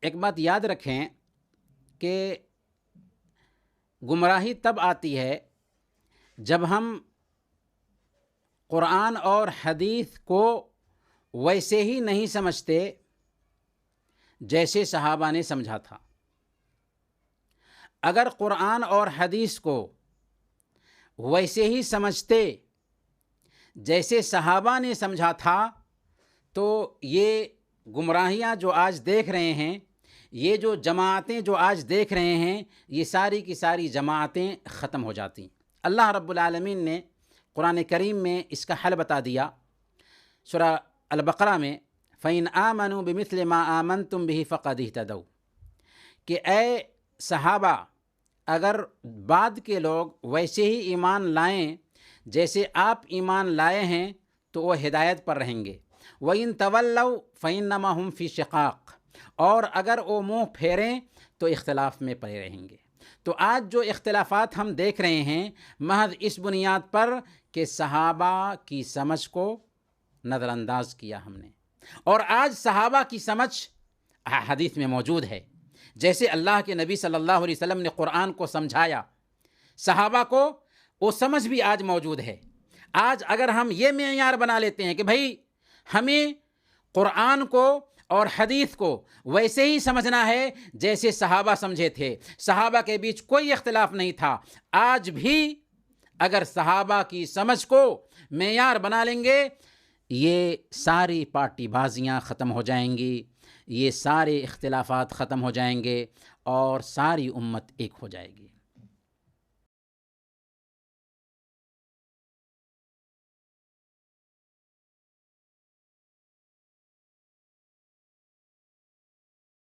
ایک بات یاد رکھیں کہ گمراہی تب آتی ہے جب ہم قرآن اور حدیث کو ویسے ہی نہیں سمجھتے جیسے صحابہ نے سمجھا تھا۔ اگر قرآن اور حدیث کو ویسے ہی سمجھتے جیسے صحابہ نے سمجھا تھا تو یہ گمراہیاں جو آج دیکھ رہے ہیں، یہ جو جماعتیں جو آج دیکھ رہے ہیں، یہ ساری کی ساری جماعتیں ختم ہو جاتی۔ اللہ رب العالمین نے قرآن کریم میں اس کا حل بتا دیا سورہ البقرہ میں، فَإِنْ آمَنُوا بِمِثْلِ مَا آمَنْتُمْ بِهِ فَقَدِ اهْتَدَوْا، کہ اے صحابہ اگر بعد کے لوگ ویسے ہی ایمان لائیں جیسے آپ ایمان لائے ہیں تو وہ ہدایت پر رہیں گے۔ وَإِن تَوَلَّوْا فَإِنَّمَا هُمْ فِي شِقَاقٍ، اور اگر وہ منہ پھیریں تو اختلاف میں پڑے رہیں گے۔ تو آج جو اختلافات ہم دیکھ رہے ہیں محض اس بنیاد پر کہ صحابہ کی سمجھ کو نظر انداز کیا ہم نے، اور آج صحابہ کی سمجھ حدیث میں موجود ہے۔ جیسے اللہ کے نبی صلی اللہ علیہ وسلم نے قرآن کو سمجھایا، صحابہ کو وہ سمجھ بھی آج موجود ہے۔ آج اگر ہم یہ معیار بنا لیتے ہیں کہ بھائی ہمیں قرآن کو اور حدیث کو ویسے ہی سمجھنا ہے جیسے صحابہ سمجھے تھے، صحابہ کے بیچ کوئی اختلاف نہیں تھا، آج بھی اگر صحابہ کی سمجھ کو معیار بنا لیں گے، یہ ساری پارٹی بازیاں ختم ہو جائیں گی، یہ سارے اختلافات ختم ہو جائیں گے اور ساری امت ایک ہو جائے گی۔